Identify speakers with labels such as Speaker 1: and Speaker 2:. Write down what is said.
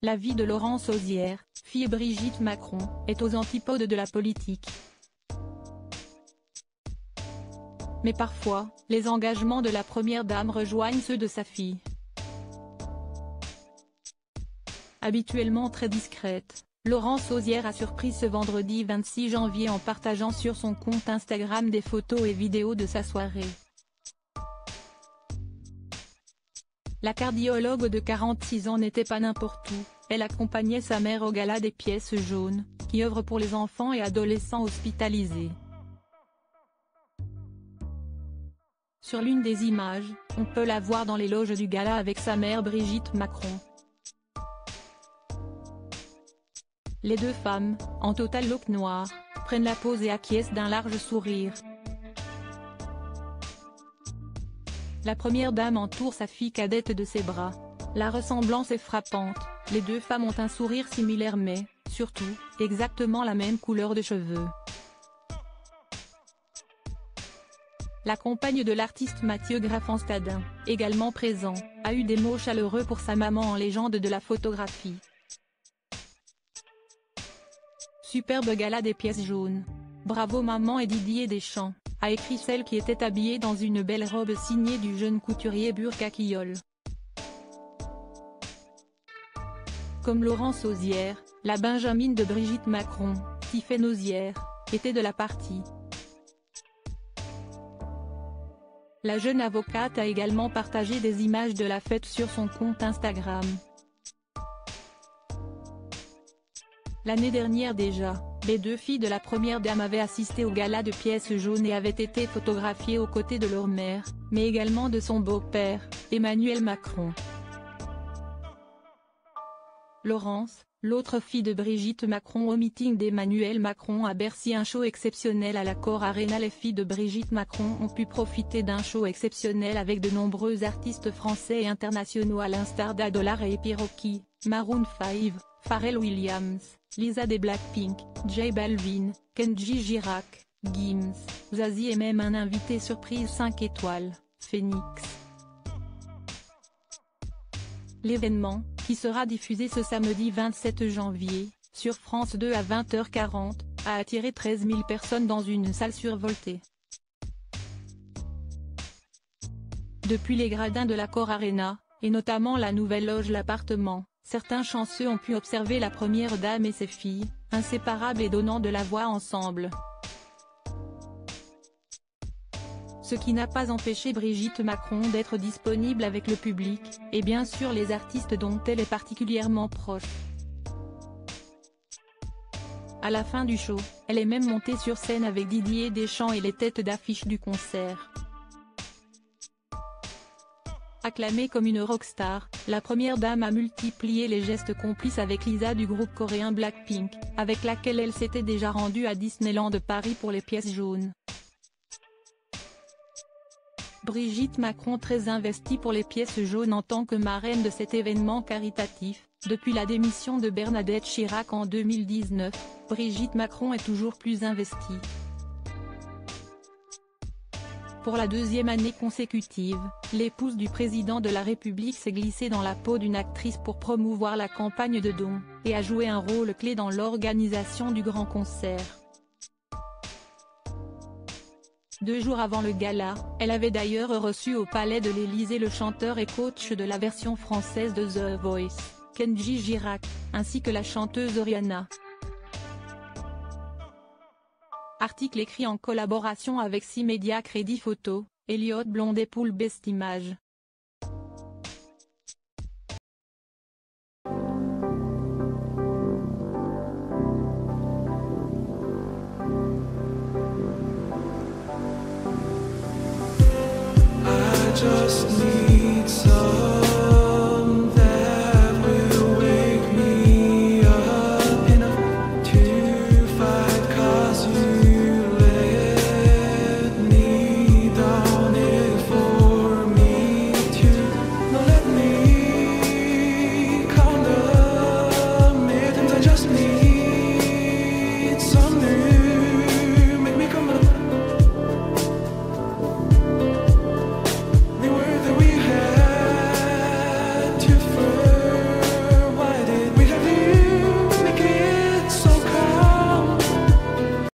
Speaker 1: La vie de Laurence Auzière, fille Brigitte Macron, est aux antipodes de la politique. Mais parfois, les engagements de la première dame rejoignent ceux de sa fille. Habituellement très discrète, Laurence Auzière a surpris ce vendredi 26 janvier en partageant sur son compte Instagram des photos et vidéos de sa soirée. La cardiologue de 46 ans n'était pas n'importe où, elle accompagnait sa mère au gala des pièces jaunes, qui œuvre pour les enfants et adolescents hospitalisés. Sur l'une des images, on peut la voir dans les loges du gala avec sa mère Brigitte Macron. Les deux femmes, en total look noir, prennent la pose et acquiescent d'un large sourire. La première dame entoure sa fille cadette de ses bras. La ressemblance est frappante, les deux femmes ont un sourire similaire mais, surtout, exactement la même couleur de cheveux. La compagne de l'artiste Mathieu Graffenstadin, également présent, a eu des mots chaleureux pour sa maman en légende de la photographie. Superbe gala des pièces jaunes. Bravo maman et Didier Deschamps, a écrit celle qui était habillée dans une belle robe signée du jeune couturier Burka Kiyol. Comme Laurence Auzière, la benjamine de Brigitte Macron, Tiffaine Auzière, était de la partie. La jeune avocate a également partagé des images de la fête sur son compte Instagram. L'année dernière déjà, les deux filles de la première dame avaient assisté au gala de pièces jaunes et avaient été photographiées aux côtés de leur mère, mais également de son beau-père, Emmanuel Macron. Laurence, l'autre fille de Brigitte Macron au meeting d'Emmanuel Macron à Bercy. Un show exceptionnel à l'Accor Arena. Les filles de Brigitte Macron ont pu profiter d'un show exceptionnel avec de nombreux artistes français et internationaux à l'instar d'Adolar et Rocky, Maroon 5, Pharrell Williams, Lisa des Blackpink, J Balvin, Kenji Girac, Gims, Zazie et même un invité surprise 5 étoiles, Phoenix. L'événement, qui sera diffusé ce samedi 27 janvier, sur France 2 à 20h40, a attiré 13 000 personnes dans une salle survoltée. Depuis les gradins de l'Accor Arena, et notamment la nouvelle loge L'Appartement, certains chanceux ont pu observer la première dame et ses filles, inséparables et donnant de la voix ensemble. Ce qui n'a pas empêché Brigitte Macron d'être disponible avec le public, et bien sûr les artistes dont elle est particulièrement proche. À la fin du show, elle est même montée sur scène avec Didier Deschamps et les têtes d'affiche du concert. Acclamée comme une rockstar, la première dame a multiplié les gestes complices avec Lisa du groupe coréen Blackpink, avec laquelle elle s'était déjà rendue à Disneyland Paris pour les pièces jaunes. Brigitte Macron très investie pour les pièces jaunes en tant que marraine de cet événement caritatif. Depuis la démission de Bernadette Chirac en 2019, Brigitte Macron est toujours plus investie. Pour la deuxième année consécutive, l'épouse du président de la République s'est glissée dans la peau d'une actrice pour promouvoir la campagne de dons, et a joué un rôle clé dans l'organisation du grand concert. 2 jours avant le gala, elle avait d'ailleurs reçu au palais de l'Élysée le chanteur et coach de la version française de The Voice, Kenji Girac, ainsi que la chanteuse Rihanna. Article écrit en collaboration avec 6 médias Crédit Photo, Elliott Blondet pour Best Image.
Speaker 2: Just need